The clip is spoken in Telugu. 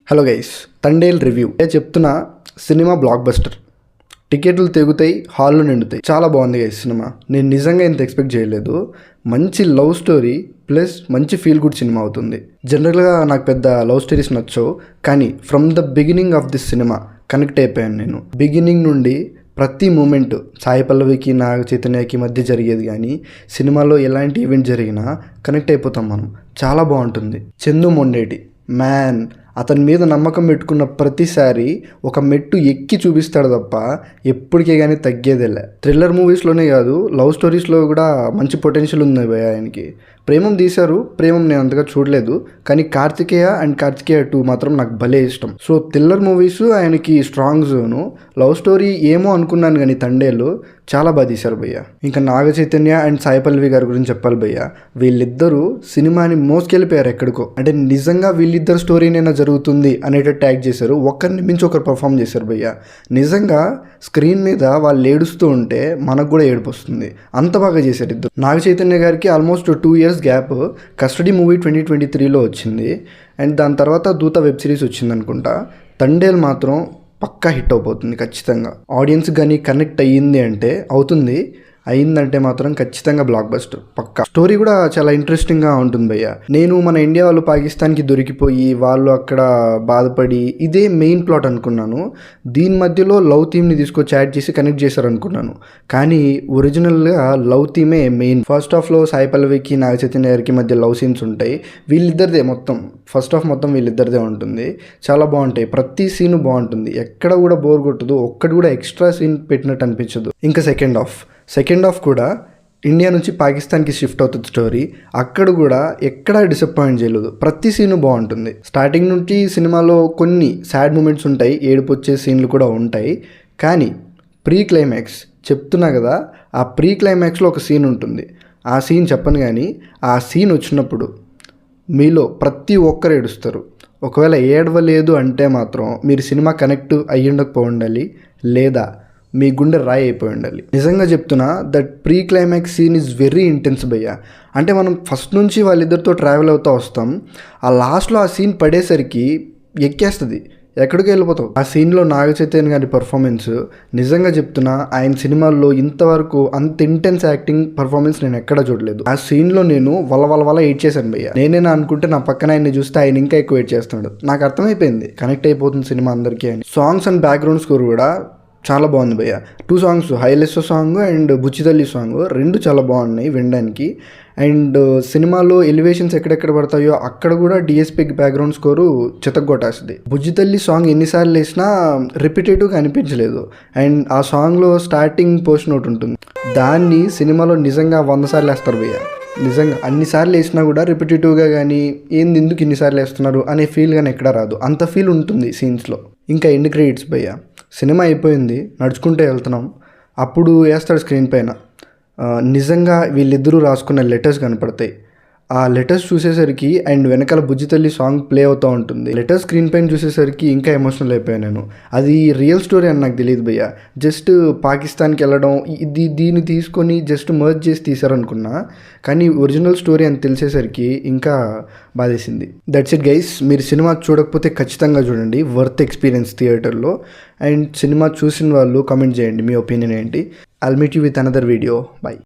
హలో గైస్, తండేల్ రివ్యూ చెప్తున్నా. సినిమా బ్లాక్ బస్టర్, టికెట్లు తెగుతాయి, హాల్లో నిండుతాయి. చాలా బాగుంది గైస్ సినిమా. నేను నిజంగా ఇంత ఎక్స్పెక్ట్ చేయలేదు. మంచి లవ్ స్టోరీ ప్లస్ మంచి ఫీల్ గుడ్ సినిమా అవుతుంది. జనరల్గా నాకు పెద్ద లవ్ స్టోరీస్ నచ్చవు, కానీ from the beginning of this cinema connect అయిపోయాను నేను. బిగినింగ్ నుండి ప్రతి మూమెంట్ సాయి పల్లవికి నాగ చైతన్యకి మధ్య జరిగేది కానీ సినిమాలో ఎలాంటి ఈవెంట్ జరిగినా కనెక్ట్ అయిపోతాం మనం. చాలా బాగుంటుంది. చందు మొండేటి మ్యాన్, అతని మీద నమ్మకం పెట్టుకున్న ప్రతిసారి ఒక మెట్టు ఎక్కి చూపిస్తాడు తప్ప ఎప్పటికే కానీ తగ్గేదేలే. థ్రిల్లర్ మూవీస్లోనే కాదు, లవ్ స్టోరీస్లో కూడా మంచి పొటెన్షియల్ ఉంది ఆయనకి. ప్రేమం తీశారు, ప్రేమం నేను అంతగా చూడలేదు, కానీ కార్తికేయ అండ్ కార్తికేయ 2 మాత్రం నాకు భలే ఇష్టం. సో థ్రిల్లర్ మూవీస్ ఆయనకి స్ట్రాంగ్ జోను. లవ్ స్టోరీ ఏమో అనుకున్నాను కానీ తండేలు చాలా బాగా తీశారు భయ్య. ఇంకా నాగ చైతన్య అండ్ సాయి పల్లవి గారి గురించి చెప్పాలి భయ్య. వీళ్ళిద్దరూ సినిమాని మోసుకెళ్ళిపోయారు ఎక్కడికో. అంటే నిజంగా వీళ్ళిద్దరు స్టోరీనైనా జరుగుతుంది అనేటట్టు యాక్ట్ చేశారు. ఒకరిని మించి ఒకరు పర్ఫామ్ చేశారు భయ్య. నిజంగా స్క్రీన్ మీద వాళ్ళు ఏడుస్తూ ఉంటే మనకు కూడా ఏడుపు వస్తుంది, అంత బాగా చేశారు ఇద్దరు. నాగ చైతన్య గారికి almost 2 years gap. Custody movie 2023లో వచ్చింది, అండ్ దాని తర్వాత దూత వెబ్ సిరీస్ వచ్చింది అనుకుంటా. తండేల్ మాత్రం పక్కా హిట్ అయిపోతుంది ఖచ్చితంగా. ఆడియన్స్ కానీ కనెక్ట్ అయ్యిందంటే మాత్రం ఖచ్చితంగా బ్లాక్ బస్టర్ పక్కా. స్టోరీ కూడా చాలా ఇంట్రెస్టింగ్గా ఉంటుంది భయ్య. నేను మన ఇండియా వాళ్ళు పాకిస్తాన్కి దొరికిపోయి వాళ్ళు అక్కడ బాధపడి ఇదే మెయిన్ ప్లాట్ అనుకున్నాను. దీని మధ్యలో లవ్ థీమ్ని తీసుకొచ్చి యాడ్ చేసి కనెక్ట్ చేశారు అనుకున్నాను, కానీ ఒరిజినల్గా లవ్ థీమే మెయిన్. ఫస్ట్ హాఫ్లో సాయి పల్లవికి నాగ చైతన్య గారికి మధ్య లవ్ సీన్స్ ఉంటాయి. వీళ్ళిద్దరిదే మొత్తం ఫస్ట్ హాఫ్ మొత్తం వీళ్ళిద్దరిదే ఉంటుంది. చాలా బాగుంటాయి, ప్రతి సీను బాగుంటుంది, ఎక్కడ కూడా బోర్ కొట్టదు, ఒక్కటి కూడా ఎక్స్ట్రా సీన్ పెట్టినట్టు అనిపించదు. ఇంకా సెకండ్ హాఫ్ కూడా ఇండియా నుంచి పాకిస్తాన్కి షిఫ్ట్ అవుతుంది స్టోరీ. అక్కడ కూడా ఎక్కడా డిసప్పాయింట్ చేయలేదు, ప్రతి సీను బాగుంటుంది. స్టార్టింగ్ నుంచి సినిమాలో కొన్ని సాడ్ మూమెంట్స్ ఉంటాయి, ఏడుపు వచ్చే సీన్లు కూడా ఉంటాయి, కానీ ప్రీ క్లైమాక్స్ చెప్తున్నా కదా, ఆ ప్రీ క్లైమాక్స్లో ఒక సీన్ ఉంటుంది. ఆ సీన్ చెప్పను కానీ ఆ సీన్ వచ్చినప్పుడు మీలో ప్రతి ఒక్కరు ఏడుస్తారు. ఒకవేళ ఏడవలేదు అంటే మాత్రం మీరు సినిమా కనెక్ట్ అయ్యుండకపోయి ఉండాలి, లేదా మీ గుండె రాయి అయిపోయి ఉండాలి. నిజంగా చెప్తున్నా, that pre climax scene is very intense భయ్య. అంటే మనం ఫస్ట్ నుంచి వాళ్ళిద్దరితో ట్రావెల్ అవుతూ వస్తాం, ఆ లాస్ట్లో ఆ సీన్ పడేసరికి ఎక్కేస్తుంది, ఎక్కడికి వెళ్ళిపోతావు. ఆ సీన్లో నాగ చైతన్య గారి పర్ఫార్మెన్స్ నిజంగా చెప్తున్నా, ఆయన సినిమాల్లో ఇంతవరకు అంత ఇంటెన్స్ యాక్టింగ్ పర్ఫార్మెన్స్ నేను ఎక్కడా చూడలేదు. ఆ సీన్లో నేను వల్ల ఎయిట్ చేశాను భయ్య. నేనేనా అనుకుంటే నా పక్కన ఆయన్ని చూస్తే ఆయన ఇంకా ఎక్కువ ఎయిట్ చేస్తున్నాడు. నాకు అర్థమైపోయింది కనెక్ట్ అయిపోతుంది సినిమా అందరికీ అని. సాంగ్స్ అండ్ బ్యాక్గ్రౌండ్ స్కోర్ కూడా చాలా బాగుంది భయ్య. 2 songs, Hailesso song and Buchitalli song, 2 చాలా బాగున్నాయి వినడానికి. అండ్ సినిమాలో ఎలివేషన్స్ ఎక్కడెక్కడ పడతాయో అక్కడ కూడా డిఎస్పీ బ్యాక్గ్రౌండ్ స్కోరు చితగ్గొట్టేస్తుంది. బుజ్జితల్లి సాంగ్ ఎన్నిసార్లు వేసినా రిపిటేటివ్గా అనిపించలేదు. అండ్ ఆ సాంగ్లో స్టార్టింగ్ పోర్షన్ ఒకటి ఉంటుంది, దాన్ని సినిమాలో నిజంగా 100 సార్లు వేస్తారు భయ్య. నిజంగా అన్నిసార్లు వేసినా కూడా రిపిటేటివ్గా కానీ ఏంది ఎందుకు ఇన్నిసార్లు వేస్తున్నారు అనే ఫీల్ కానీ ఎక్కడా రాదు, అంత ఫీల్ ఉంటుంది సీన్స్లో. ఇంకా ఎండ్ క్రెడిట్స్ భయ్య. సినిమా అయిపోయింది, నడుచుకుంటే వెళ్తున్నాం, అప్పుడు వేస్తాడు స్క్రీన్ పైన నిజంగా వీళ్ళిద్దరూ రాసుకున్న లెటర్స్ కనపడతాయి. ఆ లెటర్స్ చూసేసరికి అండ్ వెనకాల బుజ్జితల్లి సాంగ్ ప్లే అవుతూ ఉంటుంది. లెటర్ స్క్రీన్ పైన చూసేసరికి ఇంకా ఎమోషనల్ అయిపోయాను నేను. అది రియల్ స్టోరీ అని నాకు తెలియదు భయ్య. జస్ట్ పాకిస్తాన్కి వెళ్ళడం, దీన్ని తీసుకొని జస్ట్ మర్జ్ చేసి తీశారనుకున్నా, కానీ ఒరిజినల్ స్టోరీ అని తెలిసేసరికి ఇంకా బాధేసింది. That's it guys. మీరు సినిమా చూడకపోతే ఖచ్చితంగా చూడండి, వర్త్ ఎక్స్పీరియన్స్ థియేటర్లో. అండ్ సినిమా చూసిన వాళ్ళు కామెంట్ చేయండి మీ ఒపీనియన్ ఏంటి. I'll meet you with another video. By.